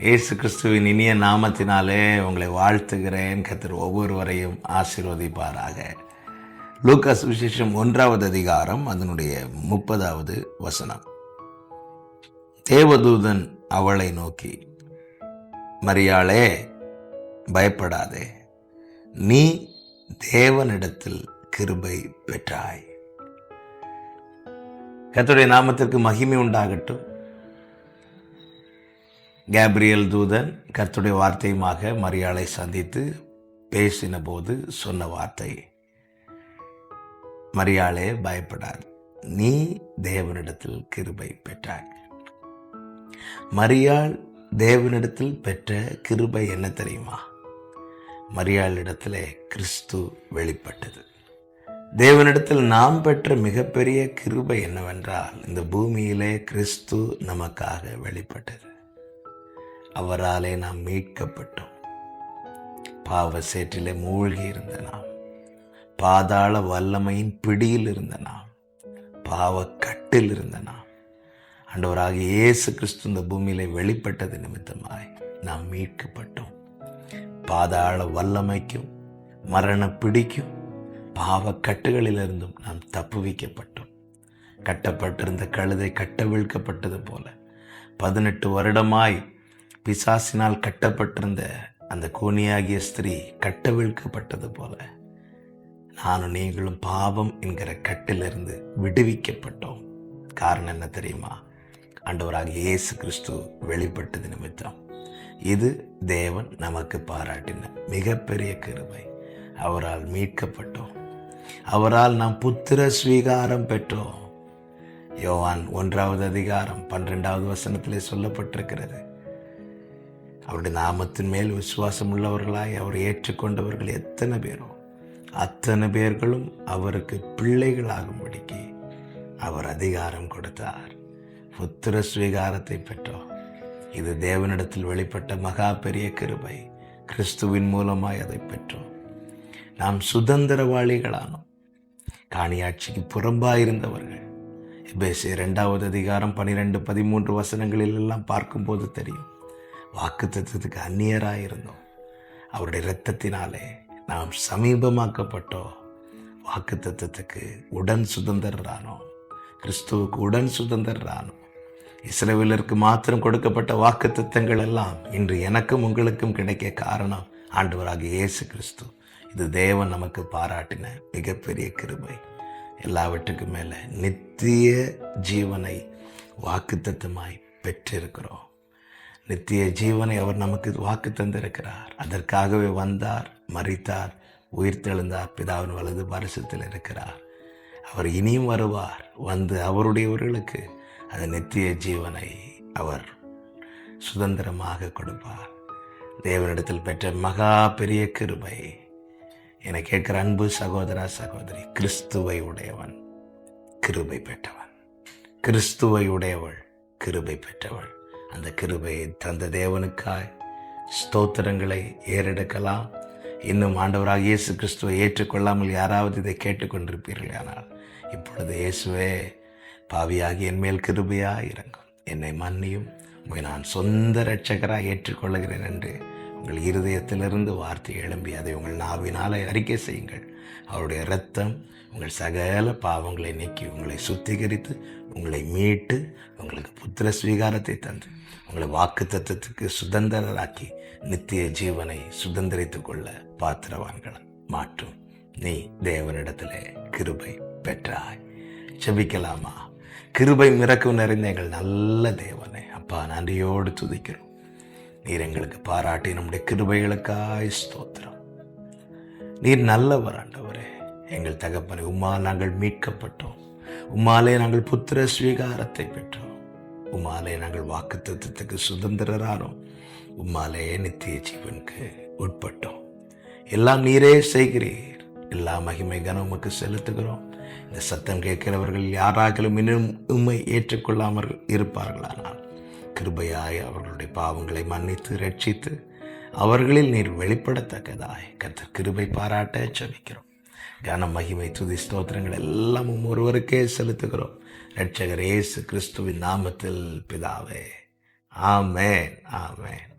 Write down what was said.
இயேசு கிறிஸ்துவின் இனிய நாமத்தினாலே உங்களை வாழ்த்துகிறேன். கர்த்தர் ஒவ்வொருவரையும் ஆசீர்வதிப்பாராக. லூக்கா சுவிசேஷம் 1வது அதிகாரம் அதனுடைய 30வது வசனம். தேவதூதன் அவளை நோக்கி, மரியாளே, பயப்படாதே, நீ தேவனிடத்தில் கிருபை பெற்றாய். கர்த்தருடைய நாமத்திற்கு மகிமை உண்டாகட்டும். கேப்ரியல் தூதன் கர்த்தருடைய வார்த்தையுமாக மரியாளை சந்தித்து பேசின போது சொன்ன வார்த்தை, மரியாளே, பயப்படாது, நீ தேவனிடத்தில் கிருபை பெற்றாய். மரியாள் தேவனிடத்தில் பெற்ற கிருபை என்ன தெரியுமா? மரியாளிடத்திலே கிறிஸ்து வெளிப்பட்டது. தேவனிடத்தில் நாம் பெற்ற மிகப்பெரிய கிருபை என்னவென்றால், இந்த பூமியிலே கிறிஸ்து நமக்காக வெளிப்பட்டது. அவராலே நாம் மீட்கப்பட்டோம். பாவ சேற்றிலே மூழ்கி இருந்த நாம், பாதாள வல்லமையின் பிடியில் இருந்த நாம், பாவ கட்டில் இருந்த நாம், ஆண்டவராகிய இயேசு கிறிஸ்து இந்த பூமியிலே வெளிப்பட்டது நிமித்தமாய் நாம் மீட்கப்பட்டோம். பாதாள வல்லமைக்கும் மரண பிடிக்கும் பாவ கட்டுகளிலிருந்தும் நாம் தப்புவிக்கப்பட்டோம். கட்டப்பட்டிருந்த கழுதை கட்டவிழ்க்கப்பட்டது போல 18 வருடமாய் பிசாசினால் கட்டப்பட்டிருந்த அந்த கூனியாகிய ஸ்திரீ கட்டவிழ்க்கப்பட்டது போல நானும் நீங்களும் பாவம் என்கிற கட்டிலிருந்து விடுவிக்கப்பட்டோம். காரணம் என்ன தெரியுமா? ஆண்டவராகிய இயேசு கிறிஸ்து வெளிப்பட்டது நிமித்தம். இது தேவன் நமக்கு பாராட்டின மிகப்பெரிய கிருபை. அவரால் மீட்கப்பட்டோம். அவரால் நாம் புத்திர ஸ்வீகாரம் பெற்றோம். யோவான் 1வது அதிகாரம் 12வது வசனத்திலே சொல்லப்பட்டிருக்கிறது, அவருடைய நாமத்தின் மேல் விசுவாசம் உள்ளவர்களாய் அவர் ஏற்றுக்கொண்டவர்கள் எத்தனை பேரோ அத்தனை பேர்களும் அவருக்கு பிள்ளைகளாகும்படிக்கு அவர் அதிகாரம் கொடுத்தார். புத்திர ஸ்வீகாரத்தை பெற்றோம். இது தேவனிடத்தில் வெளிப்பட்ட மகா பெரிய கிருபை. கிறிஸ்துவின் மூலமாய் அதை பெற்றோம். நாம் சுதந்திரவாளிகளானோம். காணியாட்சிக்கு புறம்பாயிருந்தவர்கள். எபேசியர் 2வது அதிகாரம் 12-13 வசனங்களில் எல்லாம் பார்க்கும்போது தெரியும், வாக்குத்தத்தத்துக்கு அந்நியராயிருந்தோம். அவருடைய இரத்தத்தினாலே நாம் சமீபமாக்கப்பட்டோம். வாக்குத்தத்தத்துக்கு உடன் சுதந்திரரானோம். கிறிஸ்துவுக்கு உடன் சுதந்திரரானோம். இஸ்ரவேலருக்கு மாத்திரம் கொடுக்கப்பட்ட வாக்குத்தத்தங்கள் எல்லாம் இன்று எனக்கும் உங்களுக்கும் கிடைக்க காரணம் ஆண்டவராகிய இயேசு கிறிஸ்து. இது தேவன் நமக்கு பாராட்டின மிகப்பெரிய கிருபை. எல்லாவற்றுக்கும் மேல நித்திய ஜீவனை வாக்குத்தத்தமாய் பெற்றிருக்கிறோம். நித்திய ஜீவனை அவர் நமக்கு வாக்கு தந்திருக்கிறார். அதற்காகவே வந்தார், மரித்தார், உயிர்த்தெழுந்தார், பிதாவின் வலது பரிசுத்தில் இருக்கிறார். அவர் இனியும் வருவார். வந்து அவருடையவர்களுக்கு அந்த நித்திய ஜீவனை அவர் சுதந்திரமாக கொடுப்பார். தேவனிடத்தில் பெற்ற மகா பெரிய கிருபை. என கேட்கிற அன்பு சகோதரா சகோதரி, கிறிஸ்துவை உடையவன் கிருபை பெற்றவன், கிறிஸ்துவை உடையவள் கிருபை பெற்றவள். அந்த கிருபையை தந்த தேவனுக்காய் ஸ்தோத்திரங்களை ஏறெடுக்கலாம். இன்னும் ஆண்டவராக இயேசு கிறிஸ்துவை ஏற்றுக்கொள்ளாமல் யாராவது இதை கேட்டுக்கொண்டிருப்பீர்கள், ஆனால் இப்பொழுது இயேசுவே, பாவியாகி என் மேல் கிருபையாய் இறங்கும், என்னை மன்னியும், உங்களை நான் சொந்த இரட்சகராக ஏற்றுக்கொள்ளுகிறேன் என்று உங்கள் இருதயத்திலிருந்து வார்த்தை எழும்பி அதை உங்கள் நாவினாலே அறிக்கை செய்யுங்கள். அவருடைய இரத்தம் உங்கள் சகல பாவங்களை நீக்கி உங்களை சுத்திகரித்து உங்களை மீட்டு உங்களுக்கு புத்திர ஸ்வீகாரத்தை தந்து உங்களை வாக்குத்தத்தத்துக்கு சுதந்திரராக்கி நித்திய ஜீவனை சுதந்திரித்துக் கொள்ள பாத்திரவான்களை மாற்றும். நீ தேவனிடத்திலே கிருபை பெற்றாய். ஜெபிக்கலாமா? கிருபை மிரக்கம் நிறைந்த எங்கள் நல்ல தேவனே, அப்பா, நன்றியோடு துதிக்கிறோம். நீர் எங்களுக்கு பாராட்டி நம்முடைய கிருபைகளுக்காய் ஸ்தோத்திரம். நீர் நல்லவர் ஆண்டவரே. எங்கள் தகப்பனை, உம்மால் நாங்கள் மீட்கப்பட்டோம். உம்மாலே நாங்கள் புத்திர ஸ்வீகாரத்தை பெற்றோம். உம்மாலே நாங்கள் வாக்குத்தத்தத்துக்கு சுதந்திரரானோம். உம்மாலே நித்திய ஜீவனுக்கு உட்பட்டோம். எல்லாம் நீரே செய்கிறீர். எல்லா மகிமை கனம் உமக்கு செலுத்துகிறோம். இந்த சத்தம் கேட்கிறவர்கள் யாராகிலும் இன்னும் உம்மை ஏற்றுக்கொள்ளாமல் இருப்பார்களானால் கிருபையாய் அவர்களுடைய பாவங்களை மன்னித்து ரட்சித்து அவர்களில் நீர் வெளிப்படத்தக்கதாய் கர்த்தர் கிருபை பாராட்ட ஜெபிக்கிறோம். கன மகிமை துதி ஸ்தோத்திரங்கள் எல்லாம் ஒருவருக்கே செலுத்துகிறோம். இரட்சகர் இயேசு கிறிஸ்துவின் நாமத்தில் பிதாவே, ஆமென், ஆமென்.